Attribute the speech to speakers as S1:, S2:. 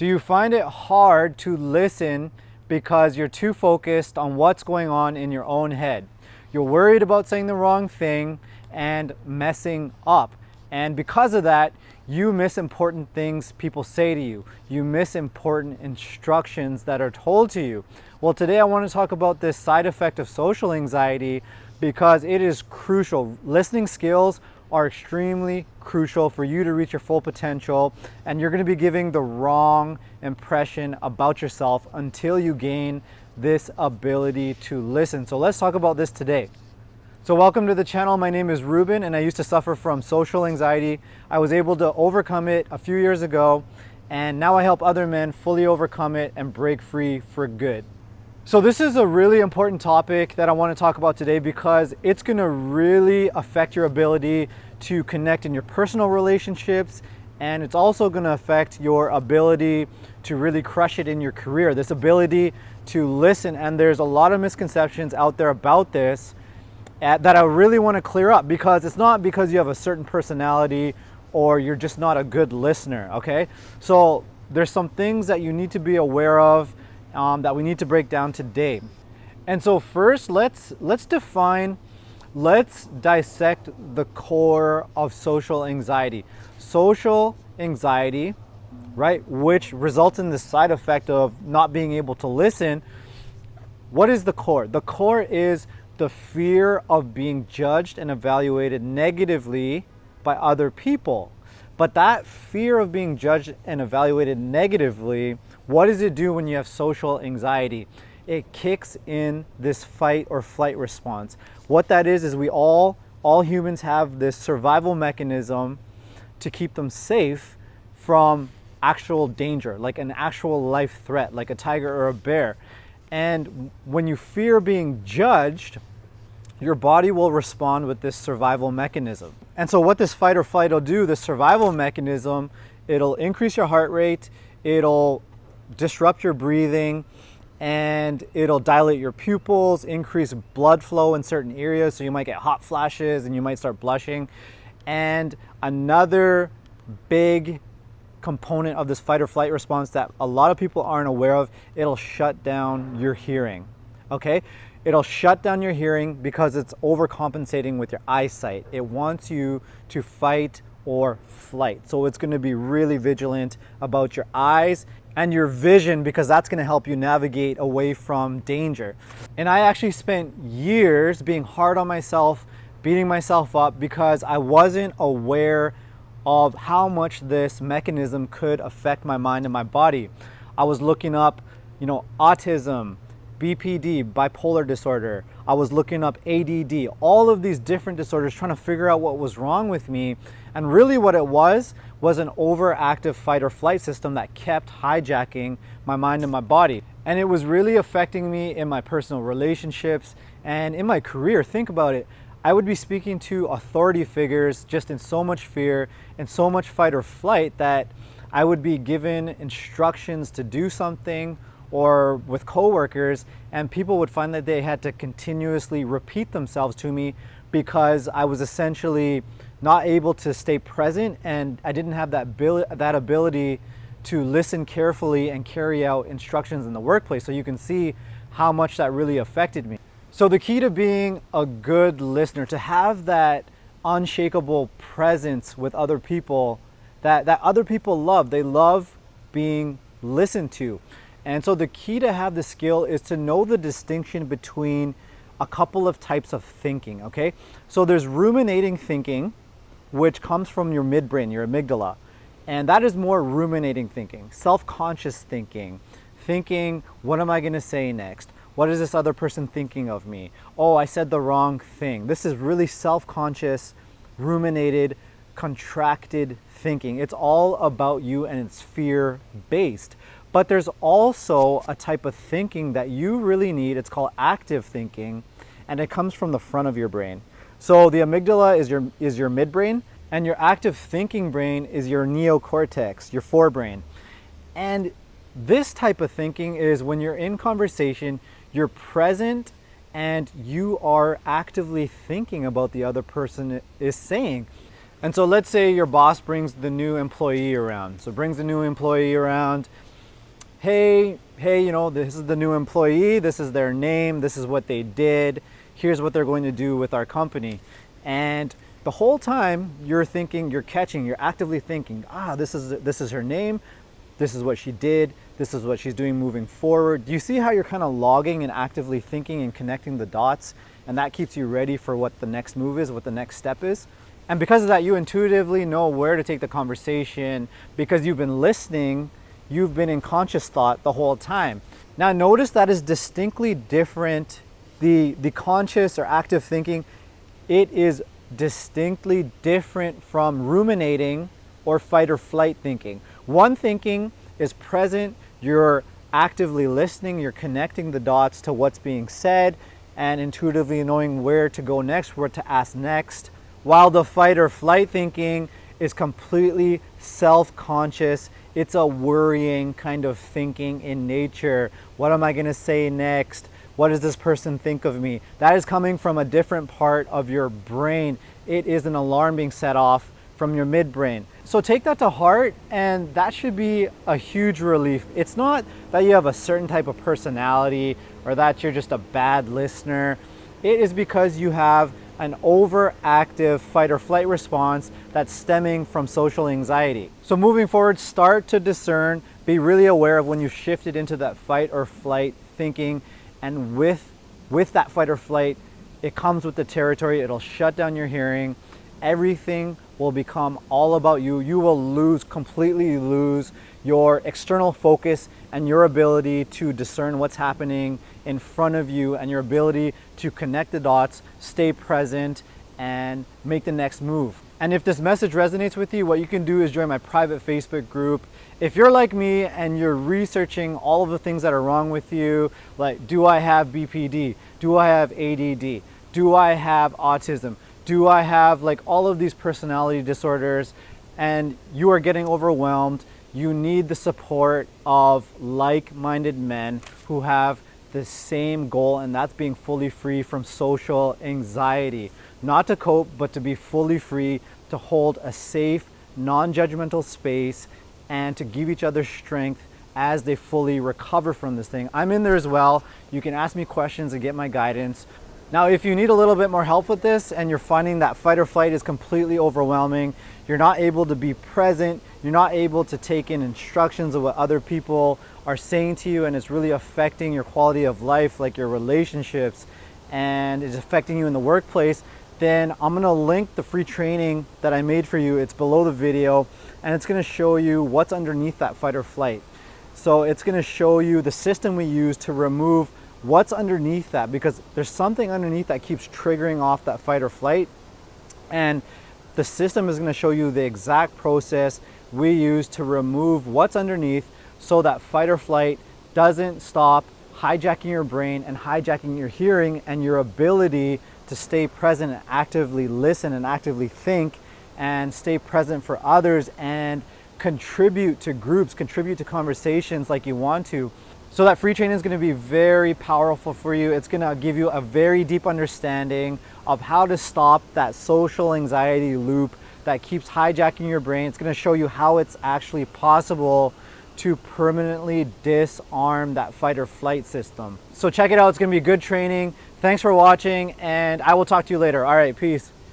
S1: Do you find it hard to listen because you're too focused on what's going on in your own head? You're worried about saying the wrong thing and messing up. And because of that, you miss important things people say to you. You miss important instructions that are told to you. Well, today I want to talk about this side effect of social anxiety because it is crucial. Listening skills are extremely crucial for you to reach your full potential, and you're going to be giving the wrong impression about yourself until you gain this ability to listen. So let's talk about this today. So welcome to the channel. My name is Ruben and I used to suffer from social anxiety. I was able to overcome it a few years ago, and now I help other men fully overcome it and break free for good. So this is a really important topic that I want to talk about today because it's going to really affect your ability to connect in your personal relationships, and it's also going to affect your ability to really crush it in your career. This ability to listen, and there's a lot of misconceptions out there about this that I really want to clear up, because it's not because you have a certain personality or you're just not a good listener, okay? So there's some things that you need to be aware of that we need to break down today. And so first, let's dissect the core of social anxiety. Social anxiety, right, which results in the side effect of not being able to listen. What is the core? The core is the fear of being judged and evaluated negatively by other people. But that fear of being judged and evaluated negatively, what does it do when you have social anxiety? It kicks in this fight or flight response. What that is we all humans have this survival mechanism to keep them safe from actual danger, like an actual life threat, like a tiger or a bear. And when you fear being judged, your body will respond with this survival mechanism. And so what this fight or flight will do, this survival mechanism, it'll increase your heart rate, it'll disrupt your breathing, and it'll dilate your pupils, increase blood flow in certain areas, so you might get hot flashes and you might start blushing. And another big component of this fight or flight response that a lot of people aren't aware of, it'll shut down your hearing, okay? It'll shut down your hearing because it's overcompensating with your eyesight. It wants you to fight or flight. So it's going to be really vigilant about your eyes and your vision, because that's going to help you navigate away from danger. And I actually spent years being hard on myself, beating myself up, because I wasn't aware of how much this mechanism could affect my mind and my body. I was looking up, autism, BPD, bipolar disorder. I was looking up ADD, all of these different disorders, trying to figure out what was wrong with me. And really what it was an overactive fight or flight system that kept hijacking my mind and my body. And it was really affecting me in my personal relationships and in my career. Think about it. I would be speaking to authority figures just in so much fear and so much fight or flight that I would be given instructions to do something, or with coworkers, and people would find that they had to continuously repeat themselves to me because I was essentially not able to stay present, and I didn't have that ability to listen carefully and carry out instructions in the workplace. So you can see how much that really affected me. So the key to being a good listener, to have that unshakable presence with other people that other people love, they love being listened to. And so the key to have the skill is to know the distinction between a couple of types of thinking, okay? So there's ruminating thinking, which comes from your midbrain, your amygdala. And that is more ruminating thinking, self-conscious thinking, what am I gonna say next? What is this other person thinking of me? Oh, I said the wrong thing. This is really self-conscious, ruminated, contracted thinking. It's all about you and it's fear-based. But there's also a type of thinking that you really need. It's called active thinking, and it comes from the front of your brain. So the amygdala is your midbrain, and your active thinking brain is your neocortex, your forebrain. And this type of thinking is when you're in conversation, you're present and you are actively thinking about the other person is saying. And so let's say your boss brings the new employee around. So brings the new employee around hey, this is the new employee, this is their name, this is what they did, here's what they're going to do with our company. And the whole time you're thinking, you're actively thinking, this is her name, this is what she did, this is what she's doing moving forward. Do you see how you're kind of logging and actively thinking and connecting the dots? And that keeps you ready for what the next move is, what the next step is. And because of that, you intuitively know where to take the conversation because you've been listening, you've been in conscious thought the whole time. Now notice that is distinctly different. The conscious or active thinking, it is distinctly different from ruminating or fight or flight thinking. One thinking is present, you're actively listening, you're connecting the dots to what's being said and intuitively knowing where to go next, where to ask next, while the fight or flight thinking is completely self-conscious. It's a worrying kind of thinking in nature. What am I going to say next? What does this person think of me? That is coming from a different part of your brain. It is an alarm being set off from your midbrain. So take that to heart, and that should be a huge relief. It's not that you have a certain type of personality or that you're just a bad listener. It is because you have an overactive fight or flight response that's stemming from social anxiety. So moving forward, start to discern, be really aware of when you've shifted into that fight or flight thinking, and with that fight or flight, it comes with the territory. It'll shut down your hearing. Everything will become all about you. You will completely lose your external focus and your ability to discern what's happening in front of you and your ability to connect the dots, stay present, and make the next move. And if this message resonates with you, what you can do is join my private Facebook group. If you're like me and you're researching all of the things that are wrong with you, like do I have BPD? Do I have ADD? Do I have autism? Do I have like all of these personality disorders? And you are getting overwhelmed. You need the support of like-minded men who have the same goal, and that's being fully free from social anxiety. Not to cope, but to be fully free, to hold a safe, non-judgmental space, and to give each other strength as they fully recover from this thing. I'm in there as well. You can ask me questions and get my guidance. Now, if you need a little bit more help with this and you're finding that fight or flight is completely overwhelming, you're not able to be present, you're not able to take in instructions of what other people are saying to you, and it's really affecting your quality of life, like your relationships, and it's affecting you in the workplace, then I'm gonna link the free training that I made for you. It's below the video, and it's gonna show you what's underneath that fight or flight. So it's gonna show you the system we use to remove what's underneath that, because there's something underneath that keeps triggering off that fight or flight, and the system is going to show you the exact process we use to remove what's underneath so that fight or flight doesn't stop hijacking your brain and hijacking your hearing and your ability to stay present and actively listen and actively think and stay present for others and contribute to groups, contribute to conversations like you want to. So that free training is going to be very powerful for you. It's going to give you a very deep understanding of how to stop that social anxiety loop that keeps hijacking your brain. It's going to show you how it's actually possible to permanently disarm that fight or flight system. So check it out. It's going to be good training. Thanks for watching, and I will talk to you later. All right, peace.